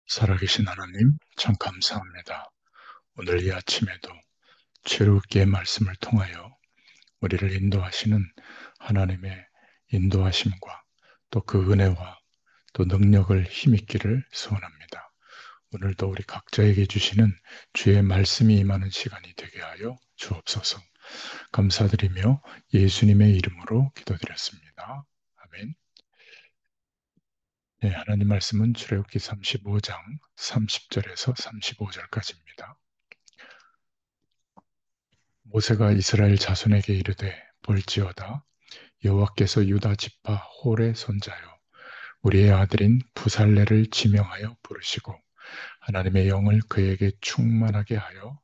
살아계신 하나님, 참 감사합니다. 오늘 이 아침에도 최루의 말씀을 통하여 우리를 인도하시는 하나님의 인도하심과 또 그 은혜와 또 능력을 힘입기를 소원합니다. 오늘도 우리 각자에게 주시는 주의 말씀이 임하는 시간이 되게 하여 주옵소서. 감사드리며 예수님의 이름으로 기도드렸습니다. 아멘. 네, 하나님 말씀은 출애굽기 35장 30절에서 35절까지입니다. 모세가 이스라엘 자손에게 이르되 볼지어다 여호와께서 유다 지파 홀의 손자요 우리의 아들인 부살레를 지명하여 부르시고 하나님의 영을 그에게 충만하게 하여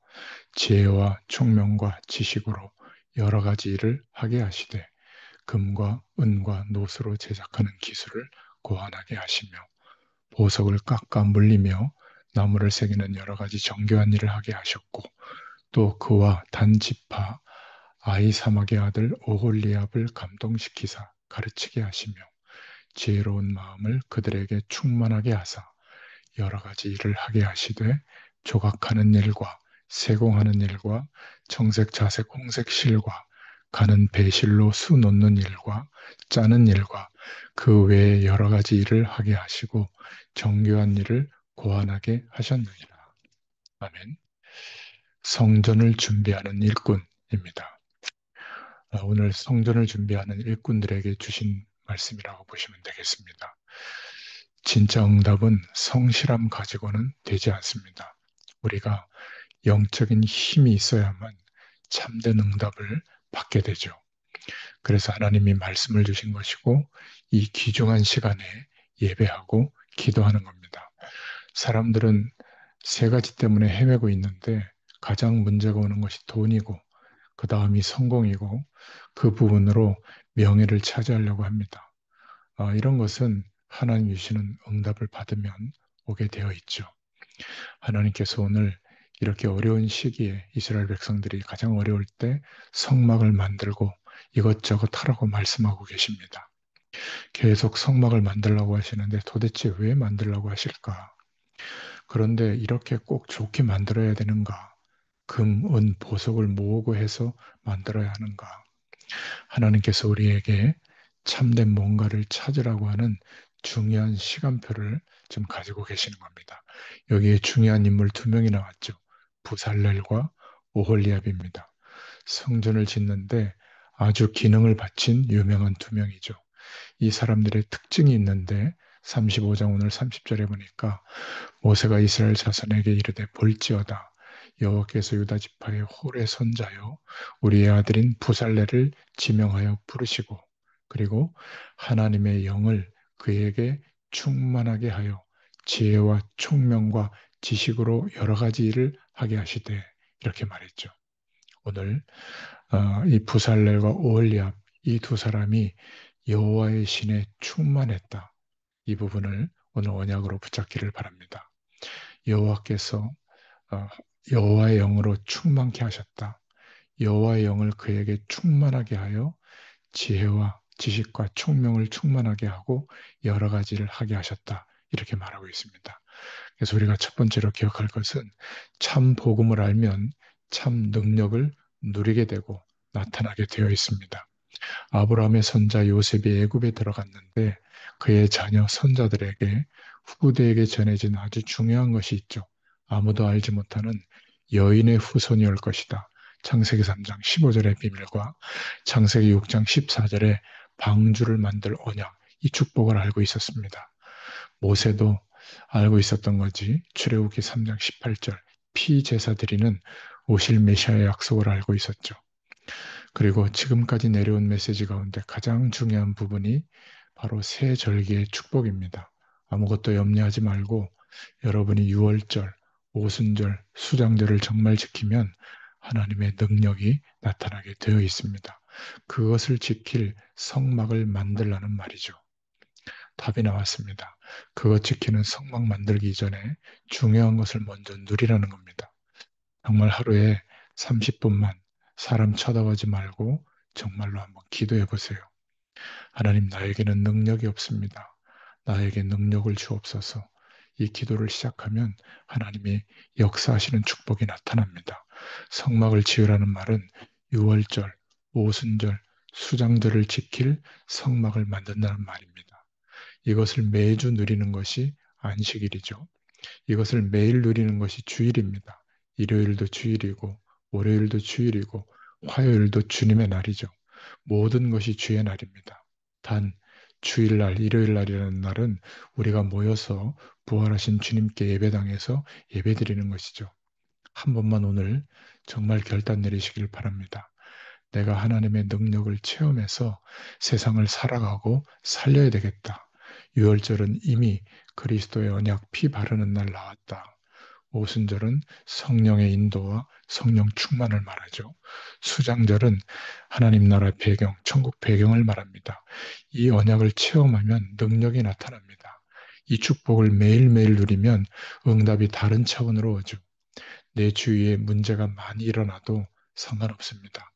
지혜와 총명과 지식으로 여러 가지 일을 하게 하시되 금과 은과 노스로 제작하는 기술을 고안하게 하시며 보석을 깎아 물리며 나무를 새기는 여러 가지 정교한 일을 하게 하셨고 또 그와 단지파 아히사막의 아들 오홀리압을 감동시키사 가르치게 하시며 지혜로운 마음을 그들에게 충만하게 하사 여러 가지 일을 하게 하시되 조각하는 일과 세공하는 일과 청색 자색 홍색 실과 가는 배실로 수 놓는 일과 짜는 일과 그 외에 여러 가지 일을 하게 하시고 정교한 일을 고안하게 하셨느니라. 아멘. 성전을 준비하는 일꾼입니다. 오늘 성전을 준비하는 일꾼들에게 주신 말씀이라고 보시면 되겠습니다. 진짜 응답은 성실함 가지고는 되지 않습니다. 우리가 영적인 힘이 있어야만 참된 응답을 받게 되죠. 그래서 하나님이 말씀을 주신 것이고 이 귀중한 시간에 예배하고 기도하는 겁니다. 사람들은 세 가지 때문에 헤매고 있는데 가장 문제가 오는 것이 돈이고 그 다음이 성공이고 그 부분으로 명예를 차지하려고 합니다. 이런 것은 하나님 주시는 응답을 받으면 오게 되어 있죠. 하나님께서 오늘 이렇게 어려운 시기에 이스라엘 백성들이 가장 어려울 때 성막을 만들고 이것저것 하라고 말씀하고 계십니다. 계속 성막을 만들라고 하시는데 도대체 왜 만들라고 하실까? 그런데 이렇게 꼭 좋게 만들어야 되는가? 금, 은, 보석을 모으고 해서 만들어야 하는가? 하나님께서 우리에게 참된 뭔가를 찾으라고 하는 중요한 시간표를 좀 가지고 계시는 겁니다. 여기에 중요한 인물 두 명이 나왔죠. 부살렐과 오홀리압입니다. 성전을 짓는데 아주 기능을 바친 유명한 두 명이죠. 이 사람들의 특징이 있는데 35장 오늘 30절에 보니까 모세가 이스라엘 자손에게 이르되 볼지어다 여호와께서 유다 지파의 홀의 손자요 우리의 아들인 부살레를 지명하여 부르시고 그리고 하나님의 영을 그에게 충만하게 하여 지혜와 총명과 지식으로 여러 가지 일을 하게 하시되 이렇게 말했죠. 오늘 이 부살렐과 오홀리압 이 두 사람이 여호와의 신에 충만했다. 이 부분을 오늘 언약으로 붙잡기를 바랍니다. 여호와께서 어, 여호와의 영으로 충만케 하셨다. 여호와의 영을 그에게 충만하게 하여 지혜와 지식과 총명을 충만하게 하고 여러 가지를 하게 하셨다. 이렇게 말하고 있습니다. 그래서 우리가 첫 번째로 기억할 것은 참 복음을 알면 참 능력을 누리게 되고 나타나게 되어 있습니다. 아브라함의 손자 요셉이 애굽에 들어갔는데 그의 자녀 선자들에게 후대에게 전해진 아주 중요한 것이 있죠. 아무도 알지 못하는 여인의 후손이 올 것이다. 창세기 3장 15절의 비밀과 창세기 6장 14절의 방주를 만들 언약, 이 축복을 알고 있었습니다. 모세도 알고 있었던 거지. 출애굽기 3장 18절 피제사 드리는 오실 메시아의 약속을 알고 있었죠. 그리고 지금까지 내려온 메시지 가운데 가장 중요한 부분이 바로 새 절기의 축복입니다. 아무것도 염려하지 말고 여러분이 유월절, 오순절, 수장절을 정말 지키면 하나님의 능력이 나타나게 되어 있습니다. 그것을 지킬 성막을 만들라는 말이죠. 답이 나왔습니다. 그것 지키는 성막 만들기 전에 중요한 것을 먼저 누리라는 겁니다. 정말 하루에 30분만 사람 쳐다보지 말고 정말로 한번 기도해 보세요. 하나님, 나에게는 능력이 없습니다. 나에게 능력을 주옵소서. 이 기도를 시작하면 하나님이 역사하시는 축복이 나타납니다. 성막을 지으라는 말은 유월절, 오순절, 수장절을 지킬 성막을 만든다는 말입니다. 이것을 매주 누리는 것이 안식일이죠. 이것을 매일 누리는 것이 주일입니다. 일요일도 주일이고, 월요일도 주일이고, 화요일도 주님의 날이죠. 모든 것이 주의 날입니다. 단, 주일날, 일요일날이라는 날은 우리가 모여서 부활하신 주님께 예배당에서 예배드리는 것이죠. 한 번만 오늘 정말 결단 내리시길 바랍니다. 내가 하나님의 능력을 체험해서 세상을 살아가고 살려야 되겠다. 유월절은 이미 그리스도의 언약 피 바르는 날 나왔다. 오순절은 성령의 인도와 성령 충만을 말하죠. 수장절은 하나님 나라 배경, 천국 배경을 말합니다. 이 언약을 체험하면 능력이 나타납니다. 이 축복을 매일매일 누리면 응답이 다른 차원으로 오죠. 내 주위에 문제가 많이 일어나도 상관없습니다.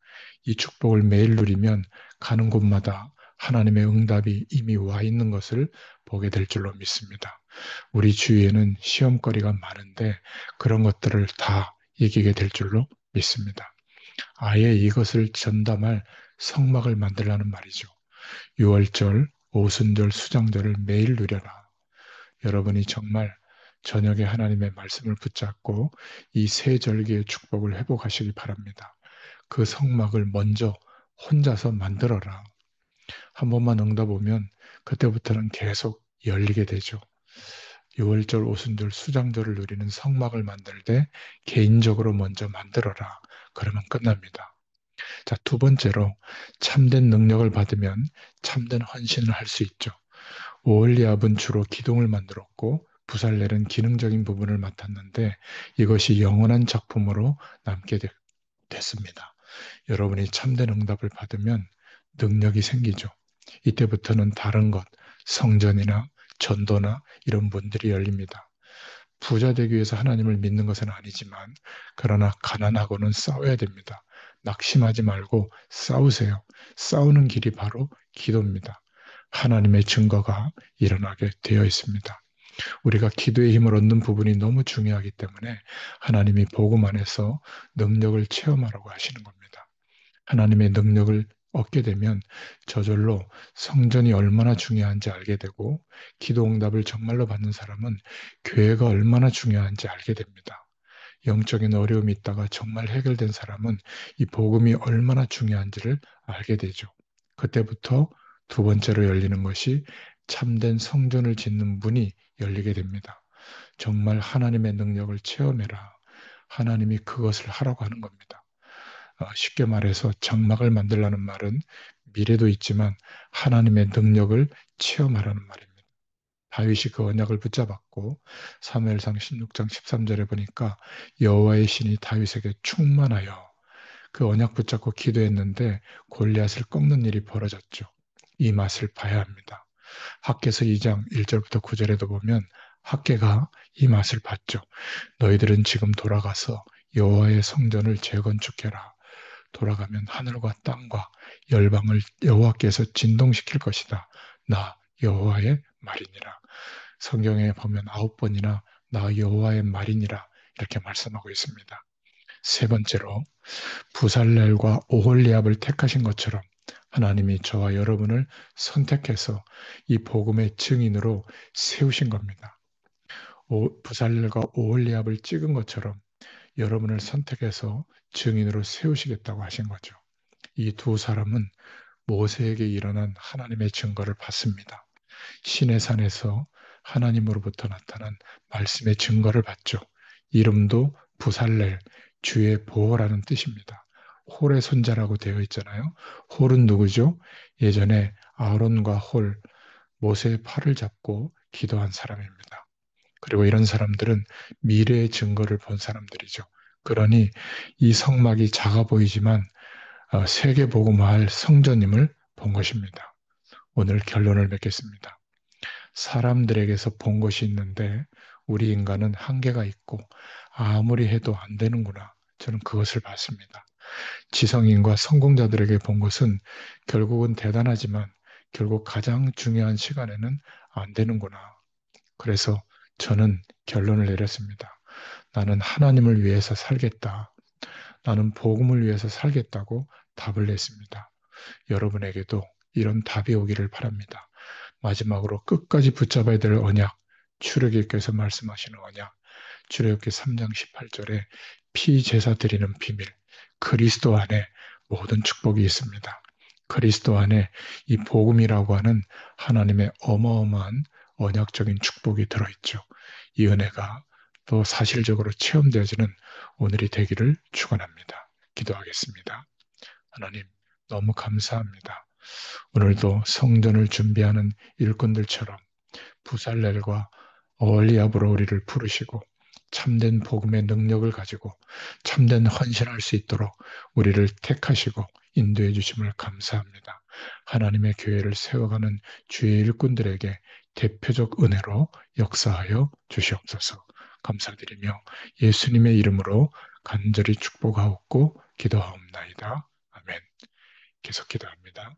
이 축복을 매일 누리면 가는 곳마다 하나님의 응답이 이미 와 있는 것을 보게 될 줄로 믿습니다. 우리 주위에는 시험거리가 많은데 그런 것들을 다 이기게 될 줄로 믿습니다. 아예 이것을 전담할 성막을 만들라는 말이죠. 6월절, 오순절, 수장절을 매일 누려라. 여러분이 정말 저녁에 하나님의 말씀을 붙잡고 이 세 절기의 축복을 회복하시기 바랍니다. 그 성막을 먼저 혼자서 만들어라. 한 번만 응답 오면 그때부터는 계속 열리게 되죠. 6월절, 오순절, 수장절을 누리는 성막을 만들 때 개인적으로 먼저 만들어라. 그러면 끝납니다. 자, 두 번째로 참된 능력을 받으면 참된 헌신을 할 수 있죠. 오홀리압은 주로 기둥을 만들었고 부살렐은 기능적인 부분을 맡았는데 이것이 영원한 작품으로 남게 됐습니다. 여러분이 참된 응답을 받으면 능력이 생기죠. 이때부터는 다른 것, 성전이나 전도나 이런 문들이 열립니다. 부자 되기 위해서 하나님을 믿는 것은 아니지만 그러나 가난하고는 싸워야 됩니다. 낙심하지 말고 싸우세요. 싸우는 길이 바로 기도입니다. 하나님의 증거가 일어나게 되어 있습니다. 우리가 기도의 힘을 얻는 부분이 너무 중요하기 때문에 하나님이 복음 안에서 능력을 체험하라고 하시는 겁니다. 하나님의 능력을 얻게 되면 저절로 성전이 얼마나 중요한지 알게 되고 기도 응답을 정말로 받는 사람은 교회가 얼마나 중요한지 알게 됩니다. 영적인 어려움이 있다가 정말 해결된 사람은 이 복음이 얼마나 중요한지를 알게 되죠. 그때부터 두 번째로 열리는 것이 참된 성전을 짓는 문이 열리게 됩니다. 정말 하나님의 능력을 체험해라. 하나님이 그것을 하라고 하는 겁니다. 쉽게 말해서 장막을 만들라는 말은 미래도 있지만 하나님의 능력을 체험하라는 말입니다. 다윗이 그 언약을 붙잡았고 사무엘상 16장 13절에 보니까 여호와의 신이 다윗에게 충만하여 그 언약 붙잡고 기도했는데 골리앗을 꺾는 일이 벌어졌죠. 이 맛을 봐야 합니다. 학개서 2장 1절부터 9절에도 보면 학개가 이 맛을 봤죠. 너희들은 지금 돌아가서 여호와의 성전을 재건축해라. 돌아가면 하늘과 땅과 열방을 여호와께서 진동시킬 것이다. 나 여호와의 말이니라. 성경에 보면 9번이나 나 여호와의 말이니라 이렇게 말씀하고 있습니다. 세 번째로 부살렐과 오홀리압을 택하신 것처럼 하나님이 저와 여러분을 선택해서 이 복음의 증인으로 세우신 겁니다. 부살렐과 오홀리압을 찍은 것처럼 여러분을 선택해서 증인으로 세우시겠다고 하신 거죠. 이 두 사람은 모세에게 일어난 하나님의 증거를 받습니다. 시내 산에서 하나님으로부터 나타난 말씀의 증거를 받죠. 이름도 부살렐, 주의 보호라는 뜻입니다. 홀의 손자라고 되어 있잖아요. 홀은 누구죠? 예전에 아론과 홀, 모세의 팔을 잡고 기도한 사람입니다. 그리고 이런 사람들은 미래의 증거를 본 사람들이죠. 그러니 이 성막이 작아 보이지만 세계복음화할 성전임을 본 것입니다. 오늘 결론을 맺겠습니다. 사람들에게서 본 것이 있는데 우리 인간은 한계가 있고 아무리 해도 안 되는구나. 저는 그것을 봤습니다. 지성인과 성공자들에게 본 것은 결국은 대단하지만 결국 가장 중요한 시간에는 안 되는구나. 그래서 저는 결론을 내렸습니다. 나는 하나님을 위해서 살겠다. 나는 복음을 위해서 살겠다고 답을 냈습니다. 여러분에게도 이런 답이 오기를 바랍니다. 마지막으로 끝까지 붙잡아야 될 언약, 출애굽께서 말씀하시는 언약, 출애굽기 3장 18절에 피제사 드리는 비밀, 그리스도 안에 모든 축복이 있습니다. 그리스도 안에 이 복음이라고 하는 하나님의 어마어마한 언약적인 축복이 들어있죠. 이 은혜가 또 사실적으로 체험되어지는 오늘이 되기를 축원합니다. 기도하겠습니다. 하나님, 너무 감사합니다. 오늘도 성전을 준비하는 일꾼들처럼 부살렐과 어리압으로 우리를 부르시고 참된 복음의 능력을 가지고 참된 헌신할 수 있도록 우리를 택하시고 인도해 주심을 감사합니다. 하나님의 교회를 세워가는 주의 일꾼들에게 대표적 은혜로 역사하여 주시옵소서. 감사드리며 예수님의 이름으로 간절히 축복하옵고 기도하옵나이다. 아멘. 계속 기도합니다.